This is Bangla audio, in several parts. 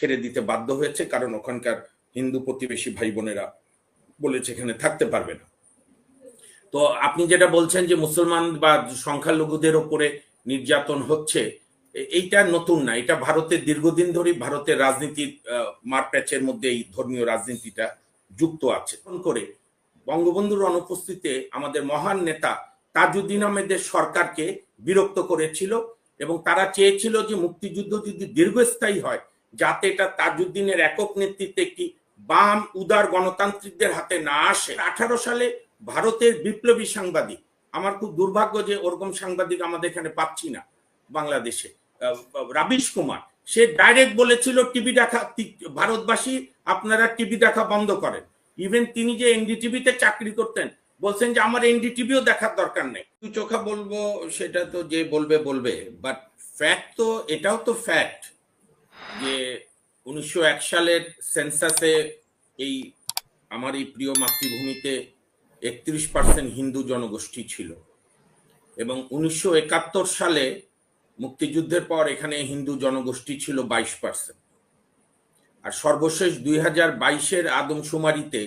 ছেড়ে দিতে বাধ্য হয়েছে, কারণ ওখানকার হিন্দু প্রতিবেশী ভাই বোনেরা বলেছে এখানে থাকতে পারবে না। তো আপনি যেটা বলছেন যে মুসলমান বা সংখ্যালঘুদের ওপরে নির্যাতন হচ্ছে, এইটা নতুন না, এটা ভারতের দীর্ঘদিন ধরে ভারতের রাজনীতির মারপ্যাচের মধ্যে এই ধর্মীয় রাজনীতিটা যুক্ত আছে। করে বঙ্গবন্ধুর অনুপস্থিতিতে আমাদের মহান নেতা তাজউদ্দিন আহমেদের সরকারকে বিরক্ত করেছিল এবং তারা চেয়েছিল যে মুক্তিযুদ্ধ যদি দীর্ঘস্থায়ী হয়, যাতে এটা তাজউদ্দিনের একক নেতৃত্বে একটি বাম উদার গণতান্ত্রিকদের হাতে না আসে। 18 সালে ভারতের বিপ্লবী সাংবাদিক, আমার খুব দুর্ভাগ্য যে ওরকম সাংবাদিক আমাদের এখানে পাচ্ছি না বাংলাদেশে, রাবিশ কুমার, সে ডাইরেক্ট বলেছিল টিভি দেখা, ভারতবাসী আপনারা টিভি দেখা বন্ধ করেন। ইভেন তিনি যে এনডিটিভিতে চাকরি করতেন বলছেন যে আমার এনডিটিভিও দেখার দরকার নেই। চোখা বলবো সেটা তো যে বলবে বলবে, বাট ফ্যাক্ট তো এটাও তো ফ্যাক্ট যে 1901 সালের সেন্সাসে এই আমার এই প্রিয় মাতৃভূমিতে 31% হিন্দু জনগোষ্ঠী ছিল এবং 1971 সালে মুক্তিযুদ্ধের পর এখানে হিন্দু জনগোষ্ঠী ছিল 22%। আর সর্বশেষ 2022-এর আদমশুমারিতে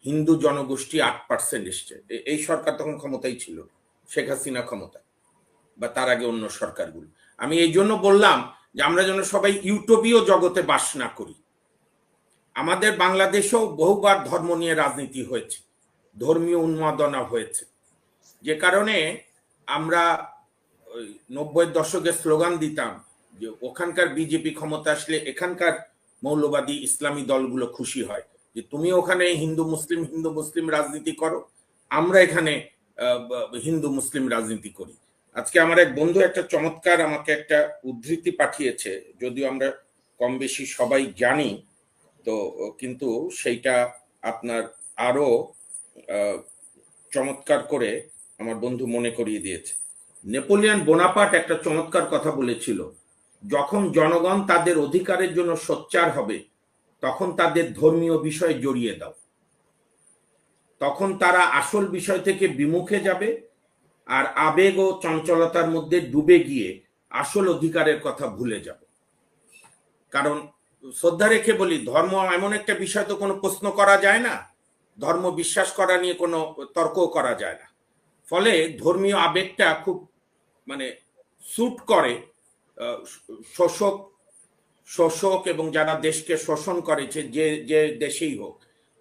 হিন্দু জনগোষ্ঠী 8% এসছে। এই সরকার তখন ক্ষমতায় ছিল, শেখ হাসিনা ক্ষমতায়, বা তার আগে অন্য সরকারগুলো। আমি এই জন্য বললাম যে আমরা যেন সবাই ইউটোপীয় জগতে বাস না করি। আমাদের বাংলাদেশেও বহুবার ধর্ম নিয়ে রাজনীতি হয়েছে, ধর্মীয় উন্মাদনা হয়েছে, যে কারণে আমরা 90-এর দশকে স্লোগান দিতাম যে ওখানকার বিজেপি ক্ষমতা আসলে এখানকার মৌলবাদী ইসলামী দলগুলো খুশি হয় যে তুমি ওখানে হিন্দু মুসলিম রাজনীতি করো, আমরা এখানে হিন্দু মুসলিম রাজনীতি করি। আজকে আমার এক বন্ধু একটা চমৎকার আমাকে একটা উদ্ধৃতি পাঠিয়েছে, যদিও আমরা কম বেশি সবাই জানি, তো কিন্তু সেইটা আপনার আরো চমৎকার করে আমার বন্ধু মনে করিয়ে দিয়েছে। নেপোলিয়ন বোনাপার্ট একটা চমৎকার কথা বলেছিল, যখন জনগণ তাদের অধিকারের জন্য সোচ্চার হবে তখন তাদের ধর্মীয় বিষয়ে জড়িয়ে দাও, তখন তারা আসল বিষয় থেকে বিমুখে যাবে আর আবেগ ও চঞ্চলতার মধ্যে ডুবে গিয়ে আসল অধিকারের কথা ভুলে যাবে। কারণ শ্রদ্ধা রেখে বলি, ধর্ম এমন একটা বিষয় তো কোনো প্রশ্ন করা যায় না, ধর্ম বিশ্বাস করা নিয়ে কোনো তর্ক করা যায় না। ফলে ধর্মীয় আবেগটা খুব মানে স্যুট করে শোষক এবং যারা দেশকে শোষণ করেছে যে যে দেশেই হোক।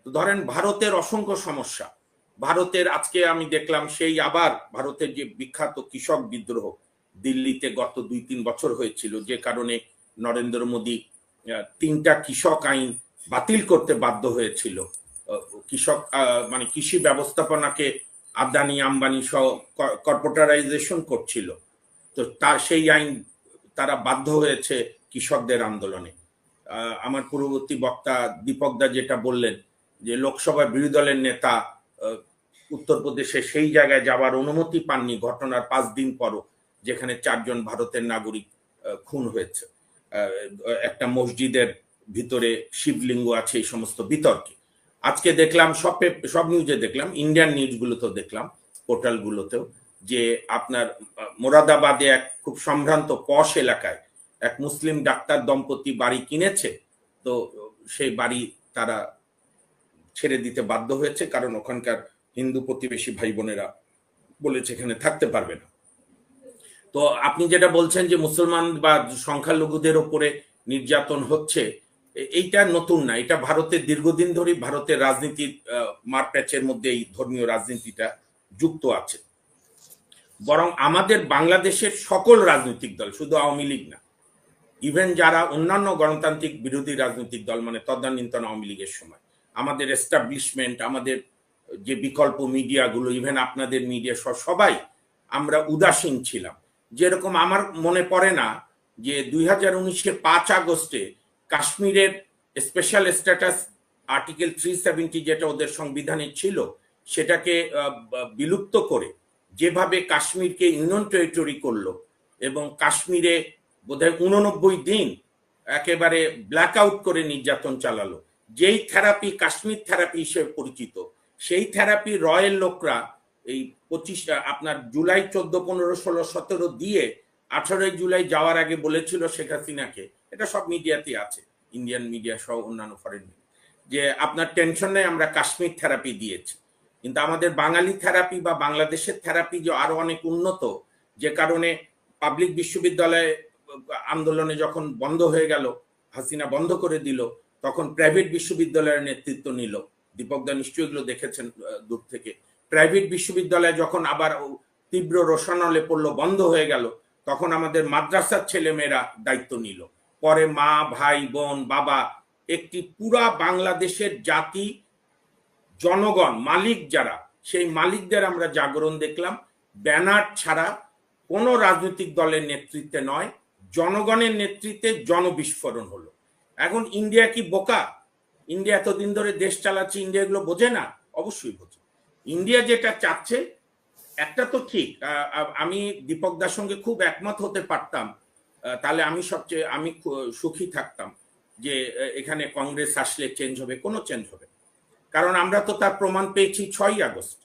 ধরেন ভারতের অসংখ্য সমস্যা, ভারতের আজকে আমি দেখলাম সেই আবার ভারতের যে বিখ্যাত কৃষক বিদ্রোহ দিল্লিতে গত 2-3 বছর হয়েছিল, যে কারণে নরেন্দ্র মোদী 3টা কৃষক আইন বাতিল করতে বাধ্য হয়েছিল। কৃষক মানে কৃষি ব্যবস্থাপনাকে আদানি আম্বানি সহ কর্পোরেটাইজেশন করছিল, তো তার সেই আইন তারা বাধ্য হয়েছে কৃষকদের আন্দোলনে। আমার পূর্ববর্তী বক্তা দীপক দা যেটা বললেন যে লোকসভা বিরোধী দলের নেতা উত্তরপ্রদেশে সেই জায়গায় যাওয়ার অনুমতি পাননি ঘটনার 5 দিন পরও, যেখানে 4 জন ভারতের নাগরিক খুন হয়েছে, একটা মসজিদের ভিতরে শিবলিঙ্গ আছে, এই সমস্ত বিতর্কে। আজকে দেখলাম সব নিউজে দেখলাম, ইন্ডিয়ান নিউজগুলোতেও দেখলাম, পোর্টালগুলোতেও, যে আপনার মোরাদাবাদে এক খুব সম্ভ্রান্ত পশ এলাকায় এক মুসলিম ডাক্তার দম্পতি বাড়ি কিনেছে, তো সেই বাড়ি তারা ছেড়ে দিতে বাধ্য হয়েছে, কারণ ওখানকার হিন্দু প্রতিবেশী ভাই বোনেরা বলেছে এখানে থাকতে পারবে না। তো আপনি যেটা বলছেন যে মুসলমান বা সংখ্যালঘুদের ওপরে নির্যাতন হচ্ছে, এইটা নতুন না, এটা ভারতের দীর্ঘদিন ধরে ভারতের রাজনীতির মারপ্যাচের মধ্যে এই ধর্মীয় রাজনীতিটা যুক্ত আছে। বরং আমাদের বাংলাদেশের সকল রাজনৈতিক দল, শুধু আওয়ামী লীগ না, ইভেন যারা অন্যান্য গণতান্ত্রিক বিরোধী রাজনৈতিক দল, মানে তদানীন্তন আওয়ামী লীগের সময় আমাদের এস্টাবলিশমেন্ট, আমাদের যে বিকল্প মিডিয়াগুলো, ইভেন আপনাদের মিডিয়া সবাই আমরা উদাসীন ছিলাম। যেরকম আমার মনে পড়ে না যে 2019-এর 5 আগস্টে কাশ্মীরের স্পেশাল স্ট্যাটাস আর্টিকেল 370 যেটা ওদের সংবিধানে ছিল, সেটাকে বিলুপ্ত করে যেভাবে কাশ্মীরকে ইউনিয়ন টেরিটরি করলো এবং কাশ্মীরে বোধহয় 89 দিন একেবারে ব্ল্যাক আউট করে নির্যাতন চালালো, যেই থেরাপি কাশ্মীর থেরাপি হিসেবে পরিচিত, সেই থেরাপি রয়ের লোকরা এই 25 আপনার জুলাই 14, 15, 16, 17 দিয়ে 18 জুলাই যাওয়ার আগে বলেছিল শেখ হাসিনাকে, এটা সব মিডিয়াতে আছে, ইন্ডিয়ান মিডিয়া সহ অন্যান্য ফরেন মিডিয়া, যে আপনার টেনশন নেই, আমরা কাশ্মীর থেরাপি দিয়েছি। কিন্তু আমাদের বাঙালি থেরাপি বা বাংলাদেশের থেরাপি যে আরো অনেক উন্নত, যে কারণে পাবলিক বিশ্ববিদ্যালয়ে আন্দোলনে যখন বন্ধ হয়ে গেল, হাসিনা বন্ধ করে দিল, তখন প্রাইভেট বিশ্ববিদ্যালয়ের নেতৃত্ব নিল। দীপকদা নিশ্চয়ই এগুলো দেখেছেন দূর থেকে। প্রাইভেট বিশ্ববিদ্যালয় যখন আবার তীব্র রোষানলে পড়লো, বন্ধ হয়ে গেল, তখন আমাদের মাদ্রাসার ছেলেমেয়েরা দায়িত্ব নিল। পরে মা, ভাই, বোন, বাবা, একটি পুরা বাংলাদেশের জাতি, জনগণ, মালিক যারা, সেই মালিকদের আমরা জাগরণ দেখলাম। ব্যানার ছাড়া কোনো রাজনৈতিক দলের নেতৃত্বে নয়, জনগণের নেতৃত্বে জনবিস্ফোরণ হলো। এখন ইন্ডিয়া কি বোকা? ইন্ডিয়া এতদিন ধরে দেশ চালাচ্ছে, ইন্ডিয়া এগুলো বোঝে না? অবশ্যই বোঝে। ইন্ডিয়া যেটা চাচ্ছে, একটা তো ঠিক, আমি দীপক দার সঙ্গে খুব একমত হতে পারতাম, তাহলে আমি সুখী থাকতাম যে এখানে কংগ্রেস আসলে চেঞ্জ হবে। কোনো চেঞ্জ হবে, কারণ আমরা তো তার প্রমাণ পেয়েছি 6ই আগস্ট।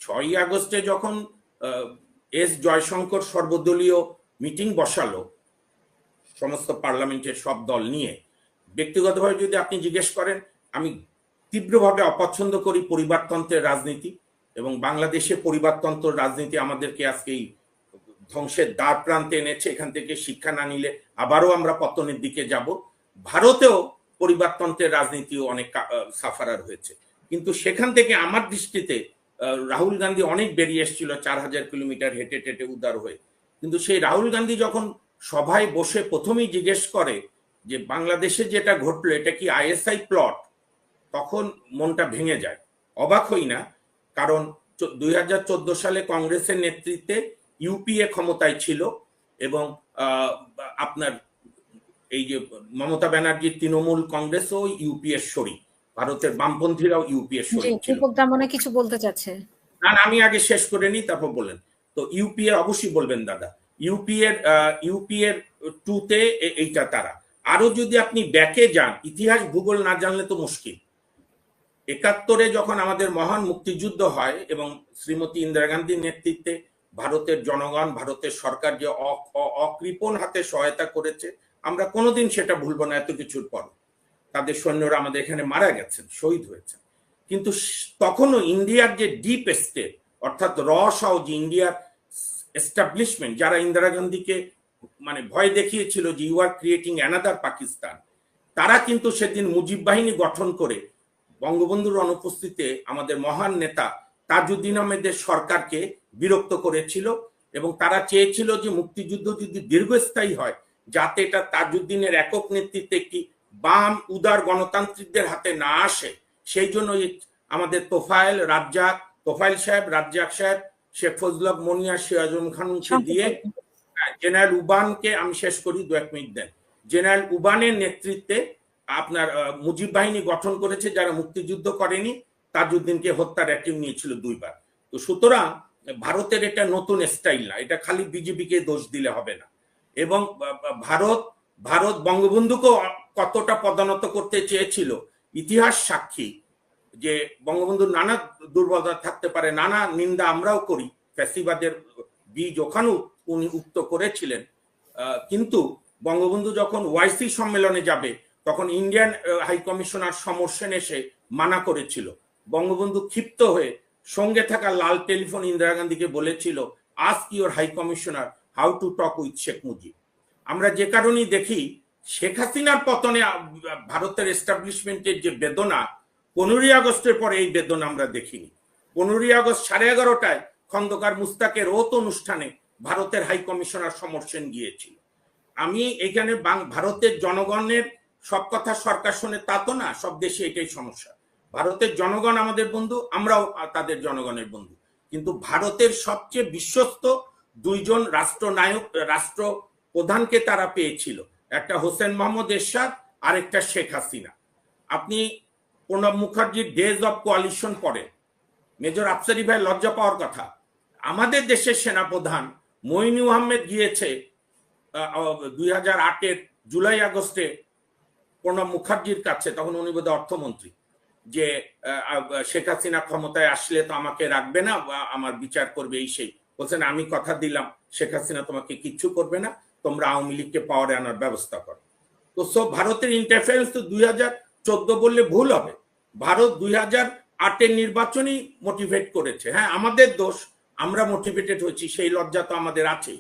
6ই আগস্টে যখন এস জয়শঙ্কর সর্বদলীয় মিটিং বসালো সমস্ত পার্লামেন্টের সব দল নিয়ে, ব্যক্তিগতভাবে যদি আপনি জিজ্ঞেস করেন, আমি তীব্রভাবে অপছন্দ করি পরিবারতন্ত্রের রাজনীতি, এবং বাংলাদেশে পরিবারতন্ত্র রাজনীতি আমাদেরকে আজকে এই ধ্বংসের দ্বার প্রান্তে এনেছে। এখান থেকে শিক্ষা না নিলে আবারও আমরা পতনের দিকে যাব। ভারতেও পরিবারতন্ত্রের রাজনীতিও অনেক সাফারার হয়েছে, কিন্তু সেখান থেকে আমার দৃষ্টিতে রাহুল গান্ধী অনেক বেরিয়ে এসেছিল 4000 কিলোমিটার হেঁটে টেটে উদার হয়ে। কিন্তু সেই রাহুল গান্ধী যখন সভায় বসে প্রথমেই জিজ্ঞেস করে যে বাংলাদেশে যেটা ঘটলো এটা কি আইএসআই প্লট, তখন মনটা ভেঙে যায়। অবাক হই না, কারণ 2014 সালে কংগ্রেসের নেতৃত্বে ইউপিএ ক্ষমতায় ছিল, এবং আপনার এই যে মমতা ব্যানার্জির তৃণমূল কংগ্রেস ও ইউপিএর শরিক, ভারতের বামপন্থীরাও ইউপিএর শরিক ছিল। কিছু বলতে চাচ্ছে না, আমি আগে শেষ করে নিই, তারপর বলেন। তো ইউপিএ অবশ্যই বলবেন দাদা। ইউপিএর 2-তে এইটা তারা। আরো যদি আপনি ব্যাকে যান, ইতিহাস ভূগোল না জানলে তো মুশকিল। 71-এ যখন আমাদের মহান মুক্তিযুদ্ধ হয় এবং শ্রীমতী ইন্দিরা গান্ধীর নেতৃত্বে ভারতের জনগণ, ভারতের সরকার যে অকৃপণ হাতে সহায়তা করেছে, আমরা কোনোদিন সেটা ভুলবো না। এত কিছুর পর তাদের সৈন্যরা আমাদের এখানে মারা গেছেন, শহীদ হয়েছেন। কিন্তু তখনও ইন্ডিয়ার যে ডিপ স্টেট, অর্থাৎ যে ইন্ডিয়ার এস্টাবলিশমেন্ট, যারা ইন্দিরা গান্ধীকে মানে ভয় দেখিয়েছিল যে you are creating another Pakistan, তারা কিন্তু সেদিন মুজিব বাহিনী গঠন করে বঙ্গবন্ধুর অনুপস্থিতিতে আমাদের মহান নেতা তাজউদ্দিন আহমেদের সরকারকে বিরক্ত করেছিল, এবং তারা চেয়েছিল যে মুক্তিযুদ্ধ যদি দীর্ঘস্থায়ী হয়, যাতে এটা তাজউদ্দিনের একক নেতৃত্বে একটি বাম উদার গণতান্ত্রিকদের হাতে না আসে। সেই জন্য আমাদের তোফায়েল সাহেব, রাজ্জাক সাহেব, শেখ ফজল হক মনিয়া, সিরাজুল খানকে দিয়ে জেনারেল উবানকে, আমি শেষ করি, 2-1 মিনিট দেন, জেনারেল উবানের নেতৃত্বে আপনার মুজিব বাহিনী গঠন করেছে, যারা মুক্তিযুদ্ধ করেনি, তাজউদ্দিনকে হত্যার অ্যাটেম্প নিয়েছিল 2 বার। তো সুতরাং ভারতের এটা নতুন স্টাইল না, এটা খালি বিজেপিকে দোষ দিলে হবে না। এবং ভারত বঙ্গবন্ধুকেও কতটা পদানত করতে চেয়েছিল, ইতিহাস সাক্ষী যে বঙ্গবন্ধুর নানা দুর্বলতা থাকতে পারে, নানা নিন্দা আমরাও করি, ফ্যাসিবাদের বীজ ওখানেও উনি উক্ত করেছিলেন। কিন্তু বঙ্গবন্ধু যখন ওয়াইসি সম্মেলনে যাবে, তখন ইন্ডিয়ান হাই কমিশনার সমর সেন এসে মানা করেছিল। বঙ্গবন্ধু ক্ষিপ্ত হয়ে সঙ্গে থাকা লাল টেলিফোন ইন্দিরা গান্ধীকে বলেছিল, ask your high commissioner how to talk with Sheikh Mujib. আমরা যে কারণেই দেখি শেখ হাসিনার পতনে ভারতের এস্টাবলিশমেন্টের যে বেদনা, 15ই আগস্টের পরে এই বেদনা আমরা দেখিনি। 15ই আগস্ট 11:30টায় খন্দকার মুস্তাকের ওত অনুষ্ঠানে ভারতের হাই কমিশনার সমর সেন গিয়েছিল। আমি এখানে ভারতের জনগণের সব কথা সরকার শোনে তা তো না, সব দেশে এটাই সমস্যা। ভারতের জনগণ আমাদের বন্ধু, আমরাও তাদের জনগণের বন্ধু, কিন্তু ভারতের সবচেয়ে বিশ্বস্ত 2জন রাষ্ট্রনায়ক, রাষ্ট্রপ্রধানকে তারা পেয়েছিল, একটা হোসেন মোহাম্মদ এরশাদ, আরেকটা শেখ হাসিনা। আপনি প্রণব মুখার্জির ডেজ অফ কোয়ালিশন পড়েন, মেজর আফসারি ভাই লজ্জা পাওয়ার কথা। আমাদের দেশের সেনাপ্রধান মইনুল আহমেদ গিয়েছে 2008-এর জুলাই আগস্টে প্রণব মুখার্জির কাছে, তখন উনি বোধহয় অর্থমন্ত্রী, যে শেখ হাসিনা ক্ষমতায় আসলে তো আমাকে রাখবে না, আমার বিচার করবে, এই সেই। বলছেন আমি কথা দিলাম শেখ হাসিনা তোমাকে কিচ্ছু করবে না, তোমরা আওয়ামী লীগকে পাওয়ারে আনার ব্যবস্থা করো। তো সব ভারতের ইন্টারফারেন্স তো 2014 বললে ভুল হবে। ভারত 2008-এর নির্বাচনই মোটিভেট করেছে। হ্যাঁ, আমাদের দোষ, আমরা মোটিভেটেড হয়েছি, সেই লজ্জা তো আমাদের আছেই।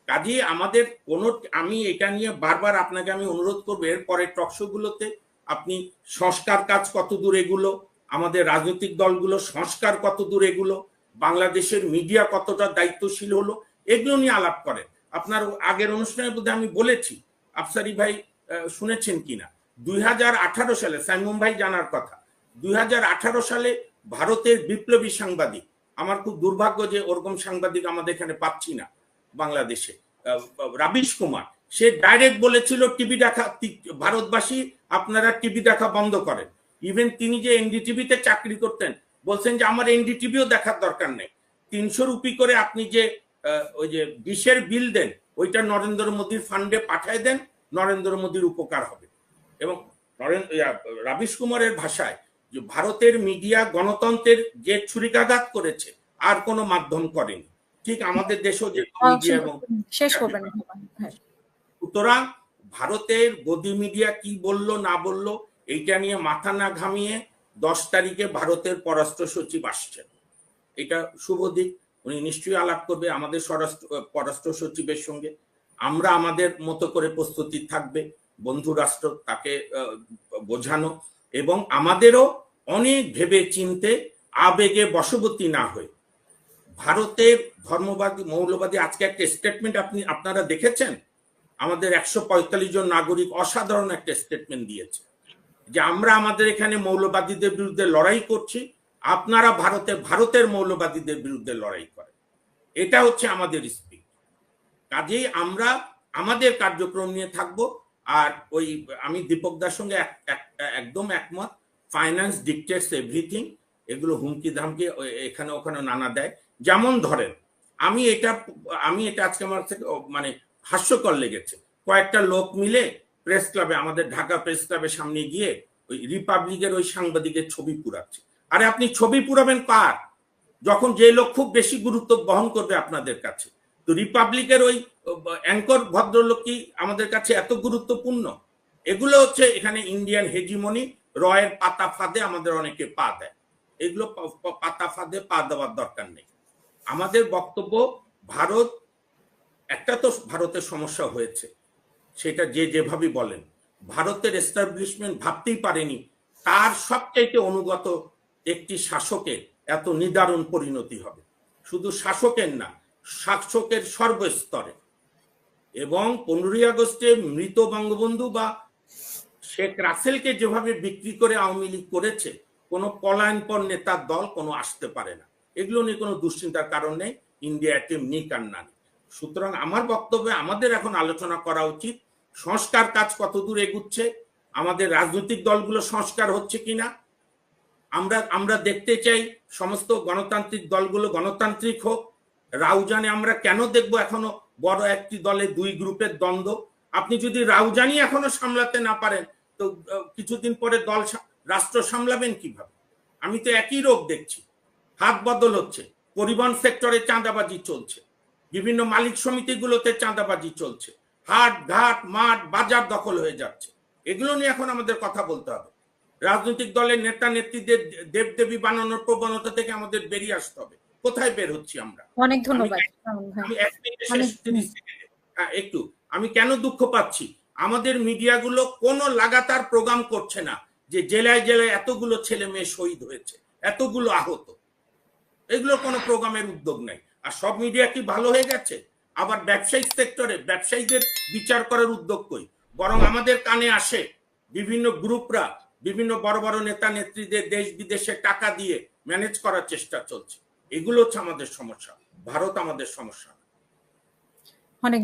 কাজেই আমাদের কোনো, আমি এটা নিয়ে বারবার আপনাকে আমি অনুরোধ করবো, এরপরে টকশো গুলোতে আপনি সংস্কার কাজ কত দূর এগুলো, আমাদের রাজনৈতিক দলগুলো সংস্কার কত দূর এগুলো, বাংলাদেশের মিডিয়া কতটা দায়িত্বশীল হলো, এগুলো নিয়ে আলাপ করেন। আপনার আগের অনুষ্ঠানের মধ্যে আমি বলেছি, আফসারি ভাই শুনেছেন কিনা, 2018 সালে, সাইমুম ভাই জানার কথা, 2018 সালে ভারতের বিপ্লবী সাংবাদিক, আমার খুব দুর্ভাগ্য যে ওরকম সাংবাদিক আমাদের এখানে পাচ্ছি না বাংলাদেশে, রাবিশ কুমার, সে ডাইরেক্ট বলেছিল টিভি দেখা, ভারতবাসী আপনারা টিভি দেখা বন্ধ করেন। ইভেন তিনি যে এনডিটিভিতে চাকরি করতেন বলছেন যে আমার এনডিটিভিও দেখার দরকার নেই, 300 রুপি করে আপনি যে ওই যে ডিশের বিল দেন ওইটা নরেন্দ্র মোদীর ফান্ডে পাঠায় দেন, নরেন্দ্র মোদীর উপকার হবে। এবং রাবিশ কুমারের ভাষায় যে ভারতের মিডিয়া গণতন্ত্রের যে ছুরিকাঘাত করেছে আর কোনো মাধ্যম করেনি, ঠিক আমাদের দেশেও যে মিডিয়া। এবং শেষ করবেন। সুতরাং ভারতের গদি মিডিয়া কি বলল না বলল এইটা নিয়ে মাথা না ঘামিয়ে 10 তারিখে ভারতের পররাষ্ট্র সচিব আসছেন, এটা শুভ দিক। উনি নিশ্চয়ই আলাপ করবে আমাদের পররাষ্ট্র সচিবের সঙ্গে। আমরা আমাদের মতো করে প্রস্তুতি থাকবে, বন্ধু রাষ্ট্র, তাকে বোঝানো, এবং আমাদেরও অনেক ভেবে চিনতে আবেগে বশবর্তী না হয়ে। ভারতের ধর্মবাদী মৌলবাদী আজকে একটা স্টেটমেন্ট আপনারা দেখেছেন, আমাদের 145 জন নাগরিক অসাধারণ একটা স্টেটমেন্ট দিয়েছে যে আমরা আমাদের এখানে মৌলবাদীদের বিরুদ্ধে লড়াই করছি, আপনারা ভারতের মৌলবাদীদের বিরুদ্ধে লড়াই করেন। এটা হচ্ছে আমাদের স্পিচ। কাজেই আমরা আমাদের কার্যক্রম নিয়ে থাকবো। আর ওই আমি দীপক দার সঙ্গে একদম একমত, ফাইন্যান্স ডিকটেটস এভরিথিং, এগুলো হুমকি ধামকি এখানে ওখানে নানা দেয়। যেমন ধরেন, আমি এটা আজকে আমার মানে হাস্যকর লেগেছে, কয়েকটা লোক মিলে প্রেস ক্লাবে, আমাদের ঢাকা প্রেস ক্লাবের সামনে গিয়ে ওই রিপাবলিকের ওই সাংবাদিকের ছবি পুরাচ্ছে। আরে আপনি ছবি পুরাবেন কার, যখন যে লোক খুব বেশি গুরুত্ব বহন করবে আপনাদের কাছে? তো রিপাবলিকের ওই অ্যাঙ্কর ভদ্রলোক কি আমাদের কাছে এত গুরুত্বপূর্ণ? এগুলো হচ্ছে এখানে ইন্ডিয়ান হেজিমনি, রয়ের পাতা ফাঁদে আমাদের অনেকে পা দেয়। এগুলো পাতা ফাঁদে পা দেওয়ার দরকার নেই। আমাদের বক্তব্য, ভারত একটা তো ভারতের সমস্যা হয়েছে, সেটা যেভাবে বলেন, ভারতের এস্টাবলিশমেন্ট ভাবতেই পারেনি তার সবচাইতে অনুগত একটি শাসকের এত নিদারুণ পরিণতি হবে। শুধু শাসকের না, শাসকের সর্বস্তরে। এবং 15ই আগস্টে মৃত বঙ্গবন্ধু বা শেখ রাসেলকে যেভাবে বিক্রি করে আওয়ামী লীগ করেছে, কোনো পলায়নপর নেতার দল কোনো আসতে পারে না। এগুলো নিয়ে কোনো দুশ্চিন্তার কারণ নেই, ইন্ডিয়া নেই কান্না নেই। সুতরাং আমার বক্তব্যে আমাদের এখন আলোচনা করা উচিত সংস্কার কাজ কত দূর এগুচ্ছে, আমাদের রাজনৈতিক দলগুলো সংস্কার হচ্ছে কিনা। আমরা দেখতে চাই সমস্ত গণতান্ত্রিক দলগুলো গণতান্ত্রিক হোক। রাউজানে আমরা কেন দেখব এখনো বড় একটি দলে 2 গ্রুপের দ্বন্দ্ব? আপনি যদি রাউজানি এখনো সামলাতে না পারেন, তো কিছুদিন পরে রাষ্ট্র সামলাবেন কিভাবে? আমি তো একই রোগ দেখছি, হাত বদল হচ্ছে, পরিবহন সেক্টরে চাঁদাবাজি চলছে, বিভিন্ন মালিক সমিতিগুলোতে চাঁদাবাজি চলছে, হাট ঘাট মাঠ বাজার দখল হয়ে যাচ্ছে। এগুলো নিয়ে এখন আমাদের কথা বলতে হবে। রাজনৈতিক দলের নেতা নেত্রীদের দেবদেবী বানানোর প্রবণতা থেকে আমাদের বেরিয়ে আসতে হবে। কোথায় বের হচ্ছি আমরা? অনেক ধন্যবাদ। আমি কেন দুঃখ পাচ্ছি, আমাদের মিডিয়াগুলো কোনো লাগাতার প্রোগ্রাম করছে না যে জেলায় জেলায় এতগুলো ছেলে মেয়ে শহীদ হয়েছে, এতগুলো আহত, এগুলো কোনো প্রোগ্রামের উদ্যোগ নাই। আর সব মিডিয়া কি ভালো হয়ে গেছে? আবার ব্যবসায়িক সেক্টরে ব্যবসায়ীদের বিচার করার উদ্যোগ কই? বরং আমাদের কানে আসে বিভিন্ন গ্রুপরা বিভিন্ন বড় বড় নেতা নেত্রীদের দেশ বিদেশে টাকা দিয়ে ম্যানেজ করার চেষ্টা চলছে। এগুলো হচ্ছে আমাদের সমস্যা, ভারত আমাদের সমস্যা। অনেক